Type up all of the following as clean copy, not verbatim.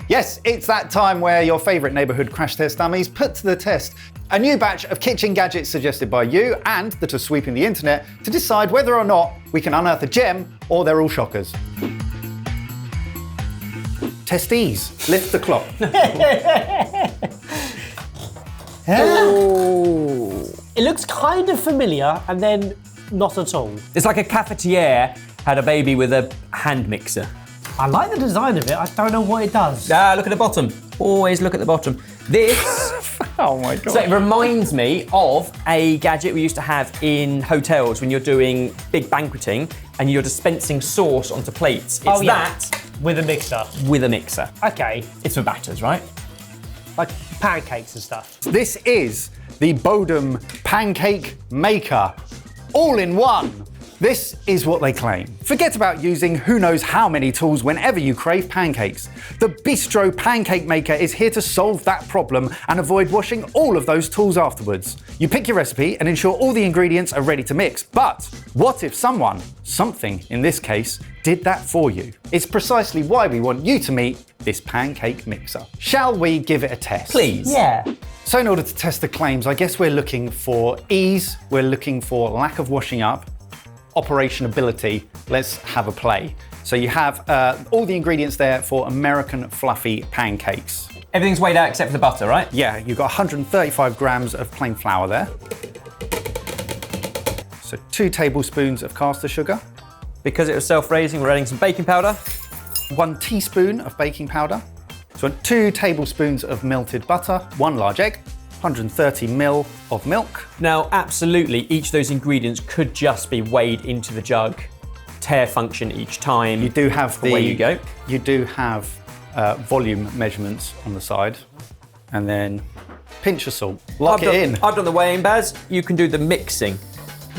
Yes, it's that time where your favourite neighbourhood crash test dummies put to the test a new batch of kitchen gadgets suggested by you and that are sweeping the internet to decide whether or not we can unearth a gem or they're all shockers. Testes, lift the clock. Oh. It looks kind of familiar and then not at all. It's like a cafetiere had a baby with a hand mixer. I like the design of it, I don't know what it does. Ah, look at the bottom. Always look at the bottom. This, Oh my God. so it reminds me of a gadget we used to have in hotels when you're doing big banqueting and you're dispensing sauce onto plates. It's that with a mixer. with a mixer. Okay, It's for batters, right? like pancakes and stuff. This is the Bodum pancake maker, all in one. This is what they claim. Forget about using who knows how many tools whenever you crave pancakes. The Bistro Pancake Maker is here to solve that problem and avoid washing all of those tools afterwards. You pick your recipe and ensure all the ingredients are ready to mix. But what if something in this case, did that for you? It's precisely why we want you to meet this pancake mixer. Shall we give it a test? Please. Yeah. So in order to test the claims, I guess we're looking for ease, we're looking for lack of washing up, operationability. Let's have a play. So you have all the ingredients there for American fluffy pancakes. Everything's weighed out except for the butter, right? Yeah, you've got 135 grams of plain flour there. So 2 tablespoons of caster sugar. Because it was self-raising, we're adding some baking powder. 1 teaspoon of baking powder. So 2 tablespoons of melted butter, 1 large egg, 130 ml of milk. Now, absolutely, each of those ingredients could just be weighed into the jug. Tare function each time. You do have Away you go. You do have volume measurements on the side, and then pinch of salt. Lock it in. I've done the weighing, Baz. You can do the mixing.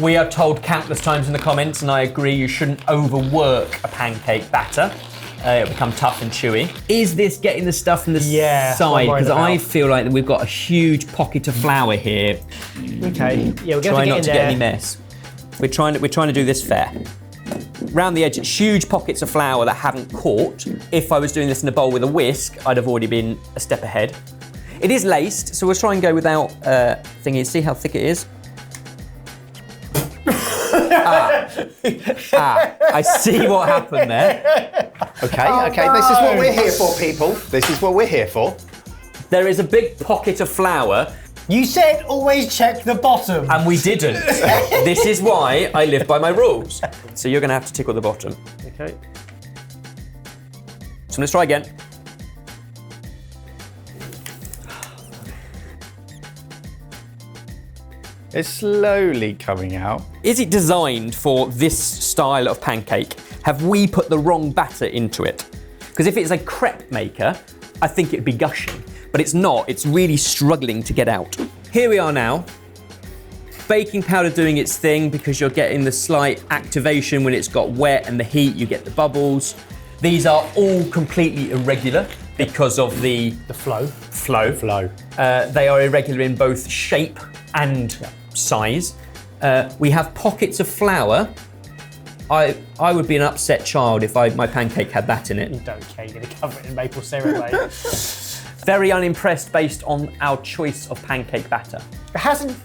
We are told countless times in the comments, and I agree, you shouldn't overwork a pancake batter. It'll become tough and chewy. Is this getting the stuff from the side? Because I feel like we've got a huge pocket of flour here. Okay. Yeah, we're going Try to not to get any mess. We're trying to do this fair. Round the edge, it's huge pockets of flour that haven't caught. If I was doing this in a bowl with a whisk, I'd have already been a step ahead. It is laced, so we'll try and go without thingy. See how thick it is? I see what happened there. Okay, this is what we're here for, people. This is what we're here for. There is a big pocket of flour. You said always check the bottom. And we didn't. This is why I live by my rules. So you're going to have to tickle the bottom. Okay. So let's try again. It's slowly coming out. Is it designed for this style of pancake? Have we put the wrong batter into it? Because if it's a crepe maker, I think it'd be gushing. But it's not, it's really struggling to get out. Here we are now. Baking powder doing its thing because you're getting the slight activation when it's got wet and the heat, you get the bubbles. These are all completely irregular because of the flow. They are irregular in both shape and size. We have pockets of flour. I would be an upset child if my pancake had that in it. You don't care, you're going to cover it in maple syrup, mate. Very unimpressed based on our choice of pancake batter. It hasn't,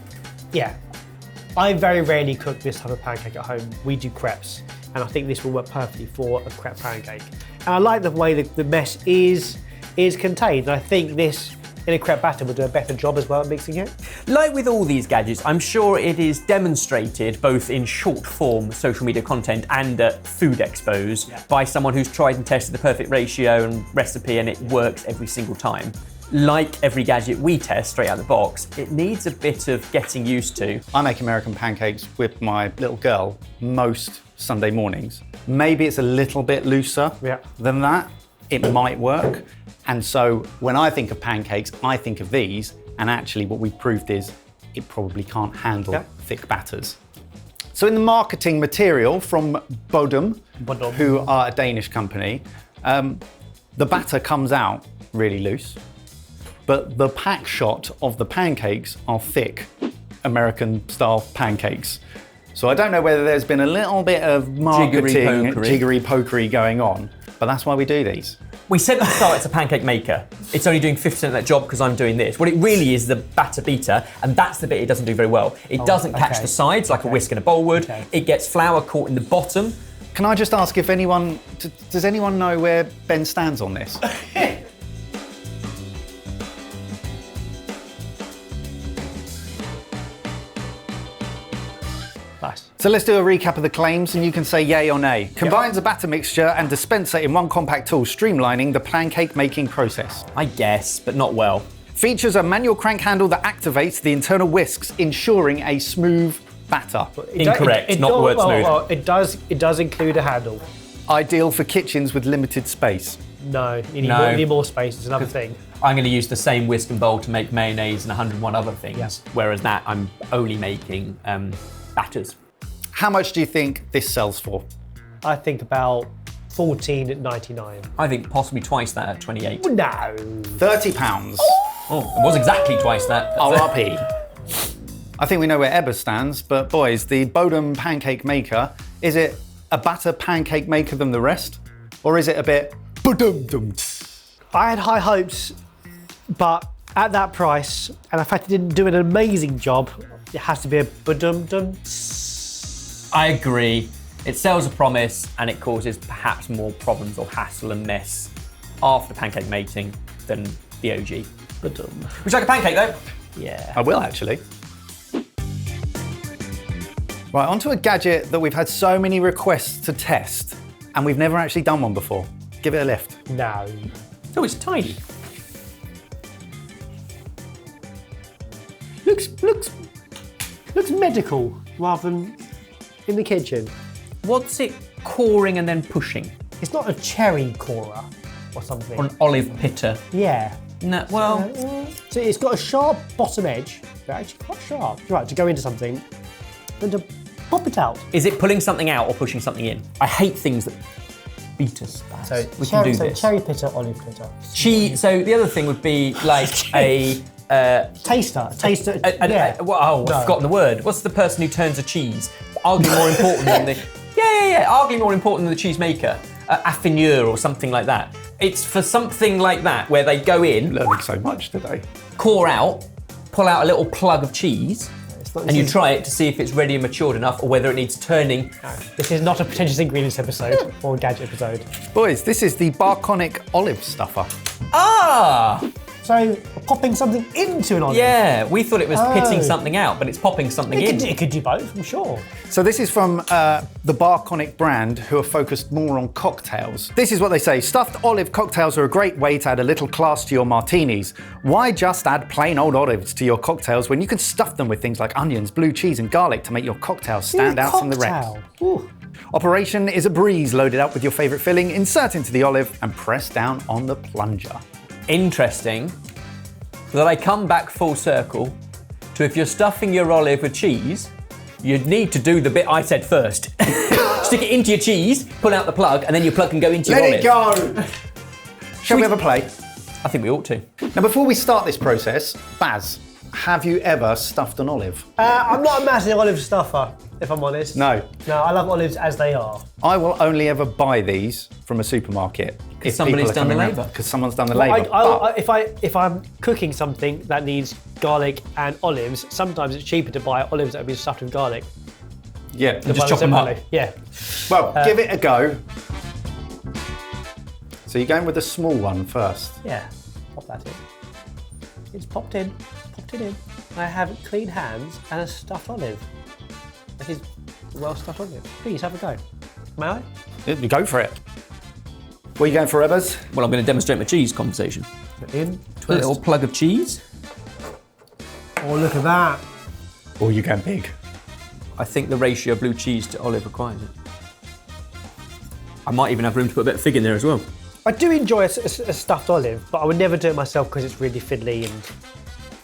I very rarely cook this type of pancake at home. We do crepes, and I think this will work perfectly for a crepe pancake. And I like the way the mess is contained. I think this in a crepe batter will do a better job as well at mixing it. Like with all these gadgets, I'm sure it is demonstrated both in short form social media content and at food expos by someone who's tried and tested the perfect ratio and recipe and it works every single time. Like every gadget we test straight out of the box, it needs a bit of getting used to. I make American pancakes with my little girl most Sunday mornings. Maybe it's a little bit looser than that. It might work. And so when I think of pancakes, I think of these, and actually what we've proved is it probably can't handle thick batters. So in the marketing material from Bodum, who are a Danish company, the batter comes out really loose, but the pack shot of the pancakes are thick American style pancakes. So I don't know whether there's been a little bit of marketing jiggery-pokery going on, but that's why we do these. We said at the start it's a pancake maker. It's only doing 50% of that job because I'm doing this. What it really is the batter beater, and that's the bit it doesn't do very well. It doesn't catch the sides like a whisk and a bowl would. It gets flour caught in the bottom. Can I just ask if anyone, does anyone know where Ben stands on this? Nice. So let's do a recap of the claims and you can say yay or nay. Combines a batter mixture and dispenser in one compact tool, streamlining the pancake making process. I guess, but not well. Features a manual crank handle that activates the internal whisks, ensuring a smooth batter. Incorrect, not the word smooth. Well, it does include a handle. Ideal for kitchens with limited space. No, you need more space, it's another thing. I'm going to use the same whisk and bowl to make mayonnaise and 101 other things, whereas that I'm only making batters. How much do you think this sells for? I think about $14.99. I think possibly twice that at 28. No. £30. Oh, it was exactly twice that. RRP. I think we know where Ebba stands, but boys, the Bodum pancake maker, is it a batter pancake maker than the rest? Or is it a bit Bodum-dum? I had high hopes, but at that price, and the fact it didn't do an amazing job, it has to be a Bodum-dum. I agree. It sells a promise and it causes perhaps more problems or hassle and mess after pancake mating than the OG. Would you like a pancake though? Yeah. I will actually. Right, onto a gadget that we've had so many requests to test and we've never actually done one before. Give it a lift. No. Oh, it's tiny. Looks medical rather than in the kitchen. What's it coring and then pushing? It's not a cherry corer or something. Or an olive pitter? Yeah. No, well... So it's got a sharp bottom edge. They're actually quite sharp. Right, to go into something and to pop it out. Is it pulling something out or pushing something in? I hate things that beat us. So we can do this. Cherry pitter, olive pitter. So the other thing would be like a... Taster. I've forgotten the word. What's the person who turns a cheese? Arguably more important than the... Arguably more important than the cheesemaker. Affineur or something like that. It's for something like that where they go in... Learning so much today. Core out, pull out a little plug of cheese, and you try it to see if it's ready and matured enough or whether it needs turning. No, this is not a pretentious ingredients episode or a gadget episode. Boys, this is the Barconic olive stuffer. Ah! So, popping something into an olive? Yeah, we thought it was pitting something out, but it's popping something in. It could do both, I'm sure. So this is from the Barconic brand, who are focused more on cocktails. This is what they say: stuffed olive cocktails are a great way to add a little class to your martinis. Why just add plain old olives to your cocktails when you can stuff them with things like onions, blue cheese and garlic to make your cocktails stand out from the rest? Operation is a breeze. Load it up with your favourite filling, insert into the olive and press down on the plunger. Interesting that I come back full circle to if you're stuffing your olive with cheese, you'd need to do the bit I said first. Stick it into your cheese, pull out the plug, and then your plug can go into your olive. Let it go! Shall we have a play? I think we ought to. Now, before we start this process, Baz, have you ever stuffed an olive? I'm not a massive olive stuffer, if I'm honest. No. No, I love olives as they are. I will only ever buy these from a supermarket. Because somebody's done the labour. Because someone's done the labour. If I'm cooking something that needs garlic and olives, sometimes it's cheaper to buy olives that have been stuffed with garlic. Yeah, just chop them up. Yeah. Well, give it a go. So you're going with the small one first? Yeah, pop that in. It's popped in. In. I have clean hands and a stuffed olive. That is a well stuffed olive. Please have a go. May I? Yeah, go for it. What are you going for, Ebbers? Well, I'm going to demonstrate my cheese conversation. In. A little plug of cheese. Oh, look at that. Or are you going big? I think the ratio of blue cheese to olive requires it. I might even have room to put a bit of fig in there as well. I do enjoy a stuffed olive, but I would never do it myself because it's really fiddly and...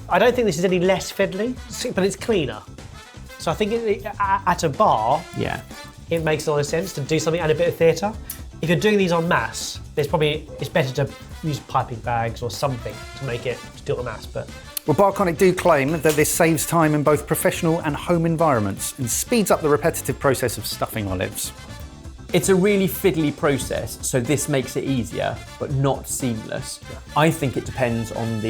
I don't think this is any less fiddly, but it's cleaner. So I think at a bar, it makes a lot of sense to do something and a bit of theatre. If you're doing these en masse, it's better to use piping bags or something to make it to do it en masse. But well, Barconic do claim that this saves time in both professional and home environments and speeds up the repetitive process of stuffing olives. It's a really fiddly process, so this makes it easier, but not seamless. Yeah. I think it depends on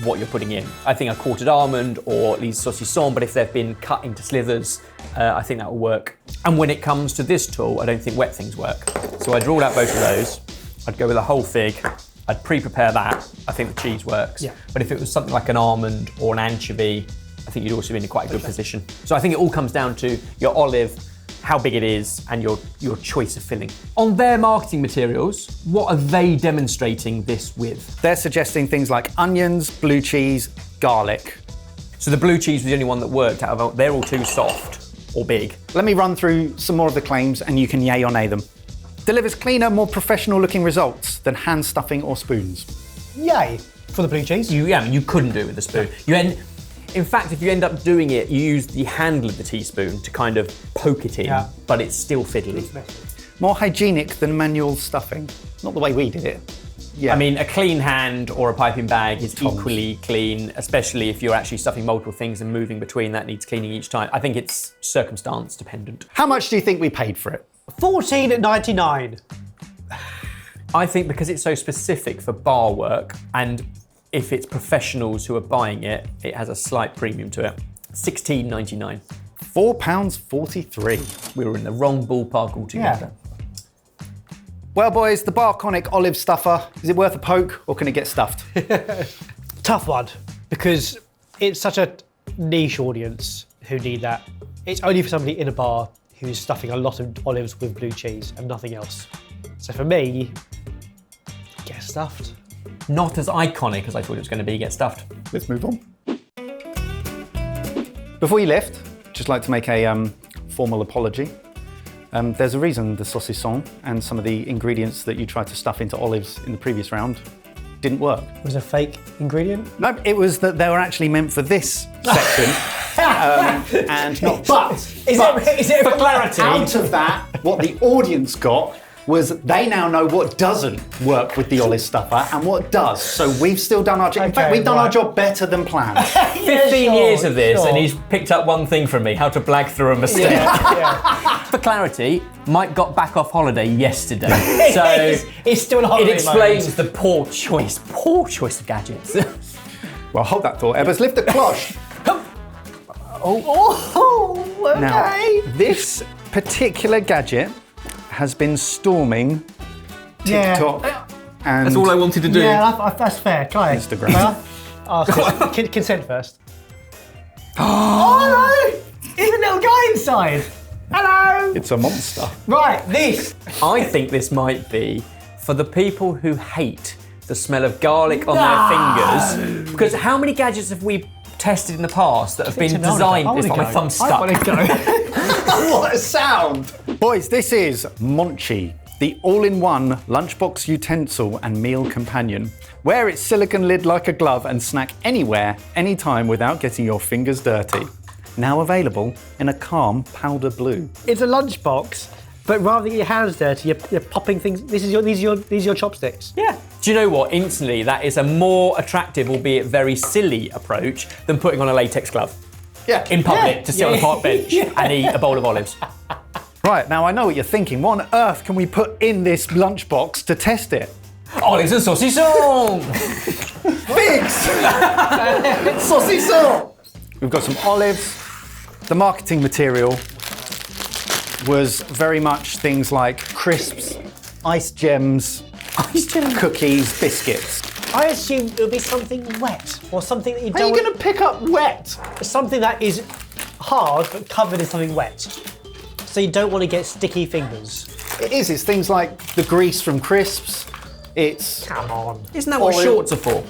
what you're putting in. I think a quartered almond or these saucissons, but if they've been cut into slithers, I think that will work. And when it comes to this tool, I don't think wet things work. So I'd rule out both of those. I'd go with a whole fig. I'd pre-prepare that. I think the cheese works. Yeah. But if it was something like an almond or an anchovy, I think you'd also be in quite a good position. So I think it all comes down to your olive, how big it is, and your choice of filling. On their marketing materials, what are they demonstrating this with? They're suggesting things like onions, blue cheese, garlic. So the blue cheese was the only one that worked out of, they're all too soft or big. Let me run through some more of the claims and you can yay or nay them. Delivers cleaner, more professional looking results than hand stuffing or spoons. Yay for the blue cheese. You couldn't do it with a spoon. In fact, if you end up doing it, you use the handle of the teaspoon to kind of poke it in, but it's still fiddly. More hygienic than manual stuffing. Not the way we did it. Yeah. I mean, a clean hand or a piping bag is equally clean, especially if you're actually stuffing multiple things and moving between, that needs cleaning each time. I think it's circumstance dependent. How much do you think we paid for it? $14.99. I think because it's so specific for bar work, and if it's professionals who are buying it, it has a slight premium to it. $16.99. £4.43. We were in the wrong ballpark altogether. Yeah. Well, boys, the Barconic olive stuffer, is it worth a poke or can it get stuffed? Tough one, because it's such a niche audience who need that. It's only for somebody in a bar who's stuffing a lot of olives with blue cheese and nothing else. So for me, get stuffed. Not as iconic as I thought it was going to be, get stuffed. Let's move on. Before you left, just like to make a formal apology. There's a reason the saucisson and some of the ingredients that you tried to stuff into olives in the previous round didn't work. Was it a fake ingredient? No, it was that they were actually meant for this section. And not. But is it for clarity? Out of that, what the audience got was they now know what doesn't work with the olive stuffer and what does. So we've still done our job. In fact, we've done our job better than planned. 15 years of this, and he's picked up one thing from me: how to blag through a mistake. For clarity, Mike got back off holiday yesterday, so he's still on holiday. It explains the poor choice of gadgets. Well, hold that thought, Ebbers. Lift the cloche. Okay. Now, this particular gadget has been storming TikTok and that's all I wanted to do. Yeah, that's fair. Try it. Instagram. Consent first. Oh no! There's a little guy inside. Hello! It's a monster. Right, this. I think this might be for the people who hate the smell of garlic on their fingers. Because how many gadgets have we tested in the past that have been designed? It's like my thumb stuck. I want to go. What a sound! Boys, this is Munchi, the all-in-one lunchbox utensil and meal companion. Wear its silicone lid like a glove and snack anywhere, anytime without getting your fingers dirty. Now available in a calm powder blue. It's a lunchbox, but rather than get your hands dirty, you're popping things. These are your chopsticks. Yeah. Do you know what? Instantly, that is a more attractive, albeit very silly approach than putting on a latex glove. Yeah. In public to sit on a park bench and eat a bowl of olives. Right, now I know what you're thinking. What on earth can we put in this lunchbox to test it? Olives and saucisson! Figs! Saucisson! We've got some olives. The marketing material was very much things like crisps, ice gems, cookies, biscuits. I assume it would be something wet or something that you don't. How are you going to pick up wet? Something that is hard but covered in something wet. So you don't want to get sticky fingers. It is. It's things like the grease from crisps. It's. Come on. Isn't that what shorts are for?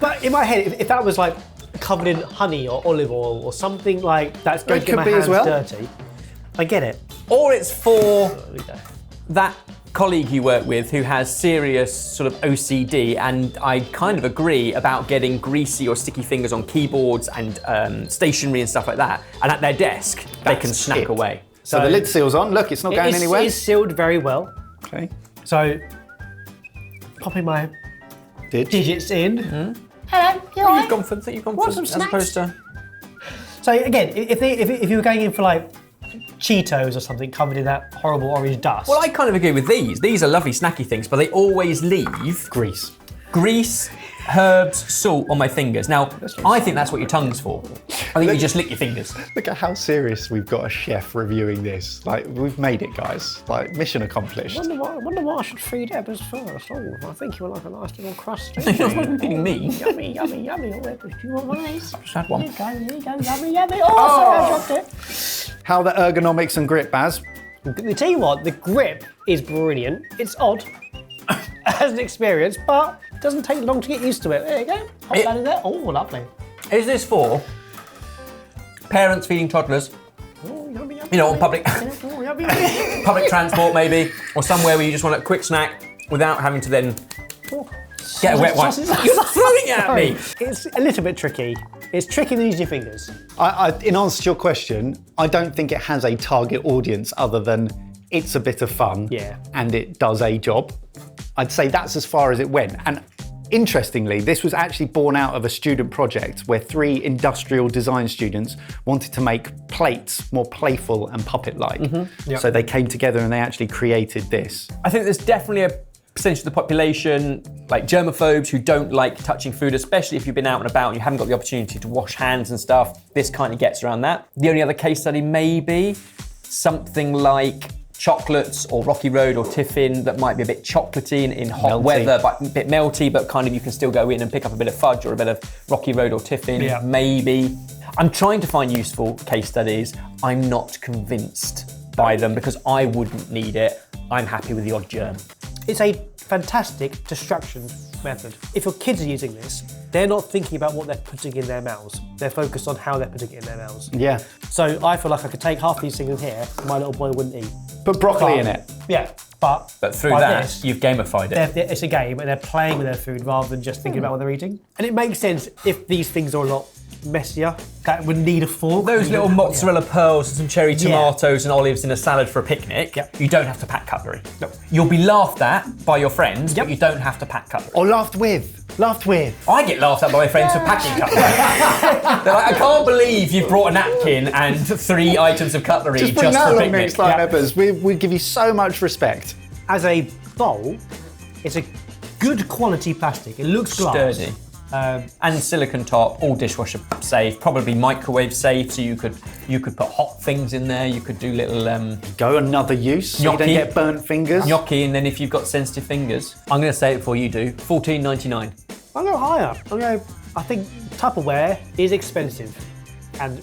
But in my head, if that was like covered in honey or olive oil or something like that's going to get my hands dirty, I get it. Or it's for that colleague you work with who has serious sort of OCD, and I kind of agree about getting greasy or sticky fingers on keyboards and stationery and stuff like that, and at their desk they can snack away. So the lid seal's on. Look, it's not going anywhere. It's sealed very well. Okay. So popping my digits in. Mm-hmm. Hello, You've gone for some as opposed to. So again, if you were going in for like Cheetos or something covered in that horrible orange dust. Well, I kind of agree with these. These are lovely snacky things, but they always leave grease, herbs, salt on my fingers. Now, I think that's what your tongue's for. I think you just lick your fingers. Look at how serious we've got a chef reviewing this. Like, we've made it, guys. Like, mission accomplished. I wonder what I should feed Ebbers first. Oh, I think you want like a nice little crusty. You're not even feeding me. Yummy, yummy, yummy. Oh, Ebbers, do you want one of these? I've just had one. There you go, yummy, yummy. Oh, sorry, I dropped it. How are the ergonomics and grip, Baz? I tell you what, the grip is brilliant. It's odd as an experience, but it doesn't take long to get used to it. There you go. Hop that in there. Oh, lovely. Is this for parents feeding toddlers? Oh, yummy, yummy. You know, on public Oh, yummy, yummy. public transport maybe, or somewhere where you just want a quick snack without having to then get a wet one. You're throwing it at me. It's a little bit tricky. It's tricky than using your fingers. In answer to your question, I don't think it has a target audience other than it's a bit of fun and it does a job. I'd say that's as far as it went. And interestingly, this was actually born out of a student project where 3 industrial design students wanted to make plates more playful and puppet-like. So they came together and they actually created this. I think there's definitely a percentage of the population, like germaphobes, who don't like touching food, especially if you've been out and about and you haven't got the opportunity to wash hands and stuff. This kind of gets around that. The only other case study may be something like chocolates or Rocky Road or Tiffin that might be a bit chocolatey in hot weather, but a bit melty, but kind of you can still go in and pick up a bit of fudge or a bit of Rocky Road or Tiffin, maybe. I'm trying to find useful case studies. I'm not convinced by them because I wouldn't need it. I'm happy with the odd germ. It's a fantastic distraction method. If your kids are using this, they're not thinking about what they're putting in their mouths. They're focused on how they're putting it in their mouths. Yeah. So I feel like I could take half these things in here, my little boy wouldn't eat. Put broccoli in it. Yeah, but through that, you've gamified it. It's a game and they're playing with their food rather than just thinking about what they're eating. And it makes sense if these things are a lot messier, that would need a fork. Those little mozzarella pearls and some cherry tomatoes and olives in a salad for a picnic, you don't have to pack cutlery. No. You'll be laughed at by your friends, but you don't have to pack cutlery. Or laughed with. I get laughed at by my friends for packing cutlery. They're like, I can't believe you've brought a napkin and 3 items of cutlery just bring that for a along picnic. next time, Ebbers. We give you so much respect. As a bowl, it's a good quality plastic. It looks glass. Sturdy. And silicone top, all dishwasher safe, probably microwave safe, so you could put hot things in there, you could do little Go another use, so you don't get burnt fingers. Gnocchi, and then if you've got sensitive fingers, I'm going to say it before you do, $14.99. I'll go higher. I think Tupperware is expensive, and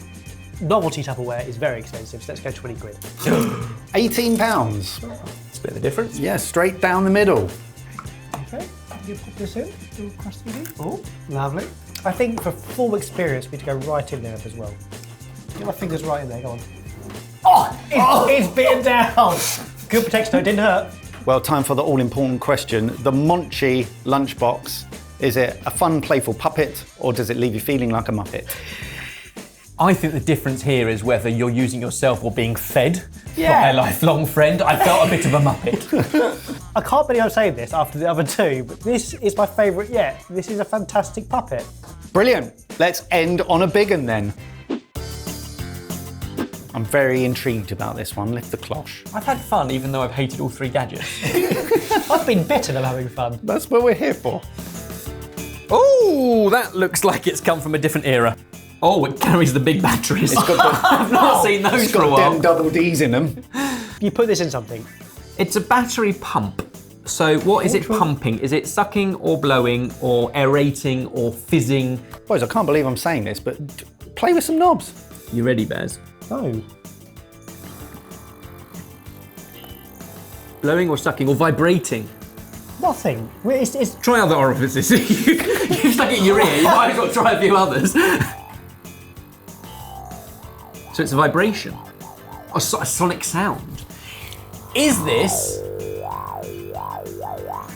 novelty Tupperware is very expensive, so let's go 20 quid. £18. Split the difference. Yeah, straight down the middle. Okay, you pop this in, do a crusty bit. Oh, lovely. I think for full experience, we need to go right in there as well. Get my fingers right in there, go on. It's bitten down. Good protection though, it didn't hurt. Well, time for the all-important question. The Munchi lunchbox, is it a fun, playful puppet, or does it leave you feeling like a muppet? I think the difference here is whether you're using yourself or being fed by a lifelong friend. I felt a bit of a muppet. I can't believe I'm saying this after the other two, but this is my favourite yet. This is a fantastic puppet. Brilliant. Let's end on a big one then. I'm very intrigued about this one. Lift the cloche. I've had fun even though I've hated all 3 gadgets. I've been bitten of having fun. That's what we're here for. Oh, that looks like it's come from a different era. Oh, it carries the big batteries. It's got I've not seen those for a while. them double D's in them. You put this in something. It's a battery pump. So what is it pumping? Is it sucking or blowing or aerating or fizzing? Boys, I can't believe I'm saying this, but play with some knobs. You ready, Bez? Oh. Blowing or sucking or vibrating? Nothing. It's Try other orifices. You've stuck it in your ear, you might as well try a few others. So it's a vibration, a sonic sound. Is this...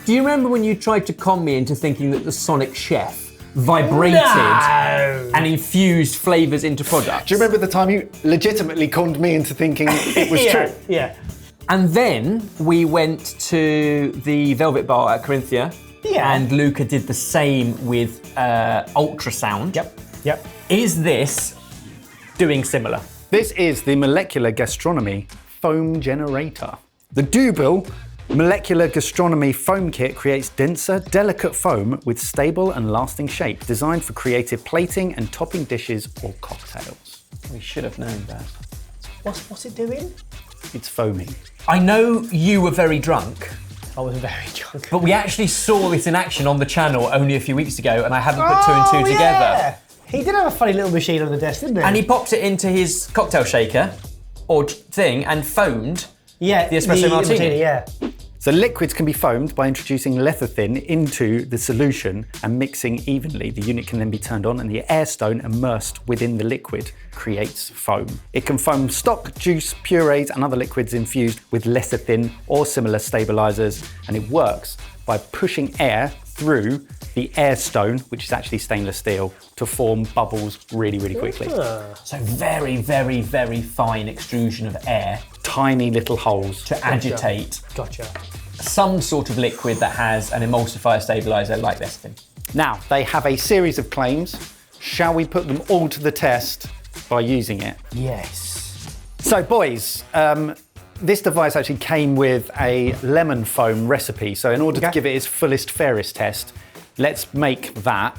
Do you remember when you tried to con me into thinking that the Sonic Chef vibrated and infused flavours into products? Do you remember the time you legitimately conned me into thinking it was true? Yeah. And then we went to the Velvet Bar at Corinthia. Yeah. And Luca did the same with ultrasound. Yep. Is this doing similar? This is the molecular gastronomy foam generator. The Double molecular gastronomy foam kit creates denser, delicate foam with stable and lasting shape, designed for creative plating and topping dishes or cocktails. We should have known that. What's it doing? It's foaming. I know you were very drunk, I was very drunk. but we actually saw this in action on the channel only a few weeks ago, and I hadn't put two and two together. Yeah. He did have a funny little machine on the desk, didn't he? And he popped it into his cocktail shaker or thing and foamed the espresso martini. Yeah. So liquids can be foamed by introducing lecithin into the solution and mixing evenly. The unit can then be turned on and the air stone immersed within the liquid creates foam. It can foam stock, juice, purees and other liquids infused with lecithin or similar stabilizers, and it works by pushing air through the air stone, which is actually stainless steel, to form bubbles really quickly. So very, very, very fine extrusion of air Tiny little holes. to agitate Gotcha. some sort of liquid that has an emulsifier stabilizer like lecithin. Now, they have a series of claims. Shall we put them all to the test by using it? Yes. So boys, this device actually came with a lemon foam recipe. So in order to give it its fullest, fairest test, let's make that.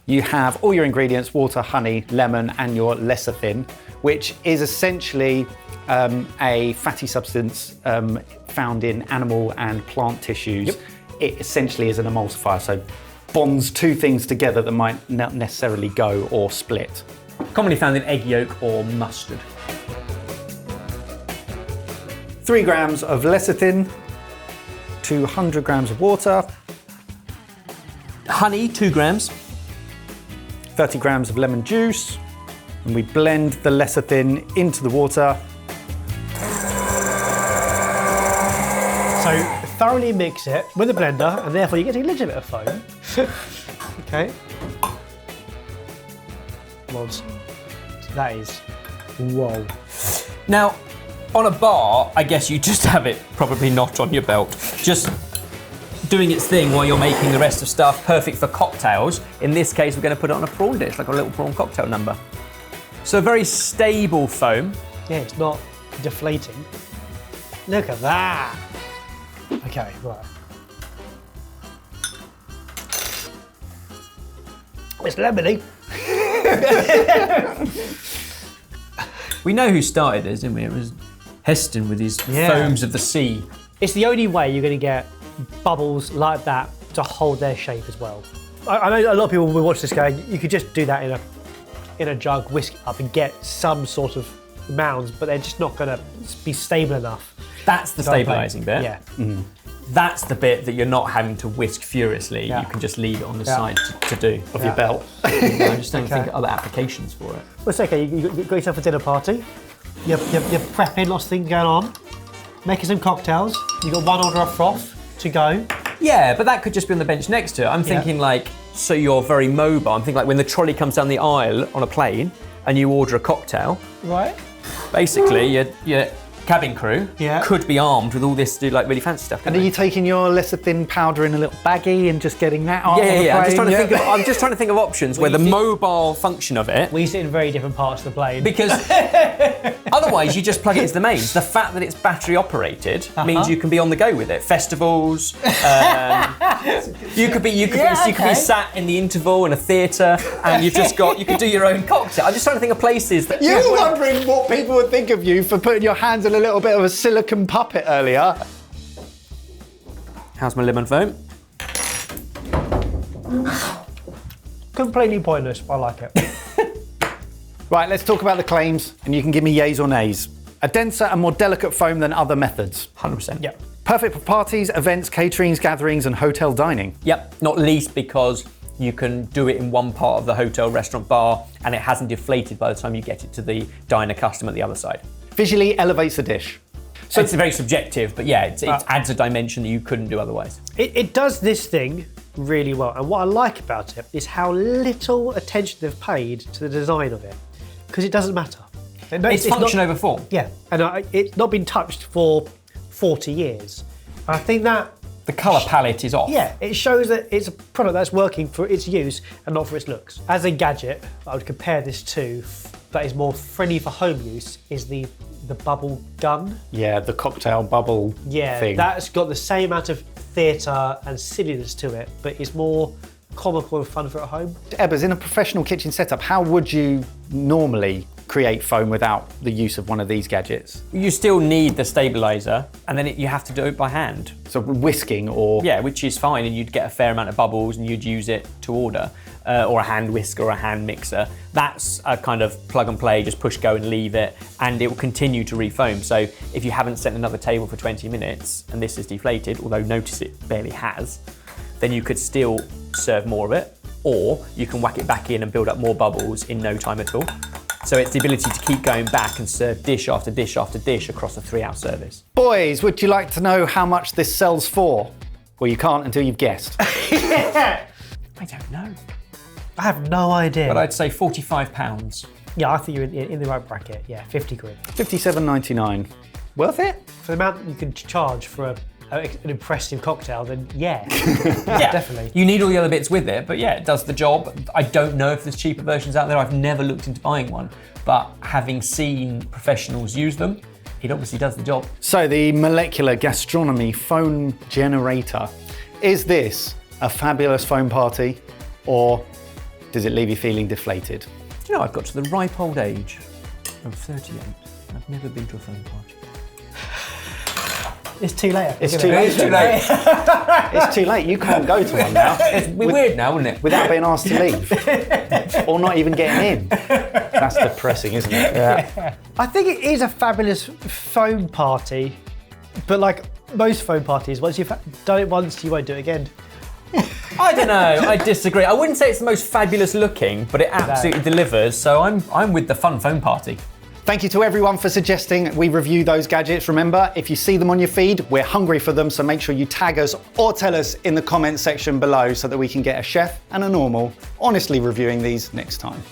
You have all your ingredients: water, honey, lemon, and your lecithin, which is essentially a fatty substance found in animal and plant tissues. Yep. It essentially is an emulsifier, so bonds two things together that might not necessarily go or split. Commonly found in egg yolk or mustard. 3 grams of lecithin, 200 grams of water, Honey, 2 grams. 30 grams of lemon juice, and we blend the lecithin into the water. So thoroughly mix it with a blender, and therefore you get a little bit of foam. Okay. Mods. That is. Whoa. Now, on a bar, I guess you just have it probably not on your belt. Just doing its thing while you're making the rest of stuff, perfect for cocktails. In this case, we're going to put it on a prawn dish, like a little prawn cocktail number. So very stable foam. Yeah, it's not deflating. Look at that. Okay, right. It's lemony. We know who started this, didn't we? It was Heston with his foams of the sea. It's the only way you're going to get bubbles like that to hold their shape as well. I know a lot of people will watch this going, you could just do that in a jug, whisk it up and get some sort of mounds, but they're just not going to be stable enough. That's the stabilising bit. Yeah. That's the bit that you're not having to whisk furiously. Yeah. You can just leave it on the side to do. Of your belt. I just don't think of other applications for it. Well, it's okay, you got yourself a dinner party, you're prepping, lots of things going on, making some cocktails, you've got one order of froth to go. Yeah, but that could just be on the bench next to it. I'm thinking like, so you're very mobile. I'm thinking like when the trolley comes down the aisle on a plane and you order a cocktail, Right. basically your cabin crew Yeah. could be armed with all this to do like really fancy stuff. And are you taking your lecithin powder in a little baggie and just getting that on? Yeah. On the plane? I'm just trying to think of options where the mobile function of it. We sit in very different parts of the plane. Because otherwise you just plug it into the mains. The fact that it's battery operated means you can be on the go with it. Festivals. You could be sat in the interval in a theatre and you could do your own cocktail. I'm just trying to think of places that You were wondering what people would think of you for putting your hands in a little bit of a silicone puppet earlier. How's my lemon foam? Completely pointless, but I like it. Right, let's talk about the claims and you can give me yays or nays. A denser and more delicate foam than other methods. 100%. Yep. Perfect for parties, events, caterings, gatherings and hotel dining. Yep, not least because you can do it in one part of the hotel, restaurant, bar, and it hasn't deflated by the time you get it to the diner customer at the other side. Visually elevates the dish. So it's very subjective, but yeah, it adds a dimension that you couldn't do otherwise. It does this thing really well, and what I like about it is how little attention they've paid to the design of it, because it doesn't matter. It's function over form. Yeah, and it's not been touched for 40 years. I think that The colour palette is off. Yeah, it shows that it's a product that's working for its use and not for its looks. As a gadget, I would compare this to that is more friendly for home use is the bubble gun. Yeah, the cocktail bubble thing. That's got the same amount of theatre and silliness to it, but it's more comical and fun for at home. Ebbers, in a professional kitchen setup, how would you normally create foam without the use of one of these gadgets? You still need the stabiliser, and then you have to do it by hand. So whisking or... Yeah, which is fine, and you'd get a fair amount of bubbles and you'd use it to order. Or a hand whisk or a hand mixer. That's a kind of plug and play, just push go and leave it, and it will continue to refoam. So if you haven't set another table for 20 minutes and this is deflated, although notice it barely has, then you could still serve more of it, or you can whack it back in and build up more bubbles in no time at all. So it's the ability to keep going back and serve dish after dish after dish across a 3-hour service. Boys, would you like to know how much this sells for? Well, you can't until you've guessed. Yeah. I don't know. I have no idea. But I'd say £45. Yeah, I think you're in the right bracket. Yeah, 50 quid. £57.99. Worth it? For the amount you can charge for an impressive cocktail, then yeah. Yeah, definitely. You need all the other bits with it, but yeah, it does the job. I don't know if there's cheaper versions out there. I've never looked into buying one, but having seen professionals use them, it obviously does the job. So the molecular gastronomy foam generator, is this a fabulous foam party, or does it leave you feeling deflated? Do you know, I've got to the ripe old age of 38. I've never been to a foam party. It's too late. It's too late. It's too late. It's too late. You can't go to one now. It'd be weird now, wouldn't it? Without being asked to leave. Or not even getting in. That's depressing, isn't it? Yeah. I think it is a fabulous foam party, but like most foam parties, once you've done it once, you won't do it again. I don't know. I disagree. I wouldn't say it's the most fabulous looking, but it absolutely delivers. So I'm with the fun foam party. Thank you to everyone for suggesting we review those gadgets. Remember, if you see them on your feed, we're hungry for them, so make sure you tag us or tell us in the comments section below so that we can get a chef and a normal honestly reviewing these next time.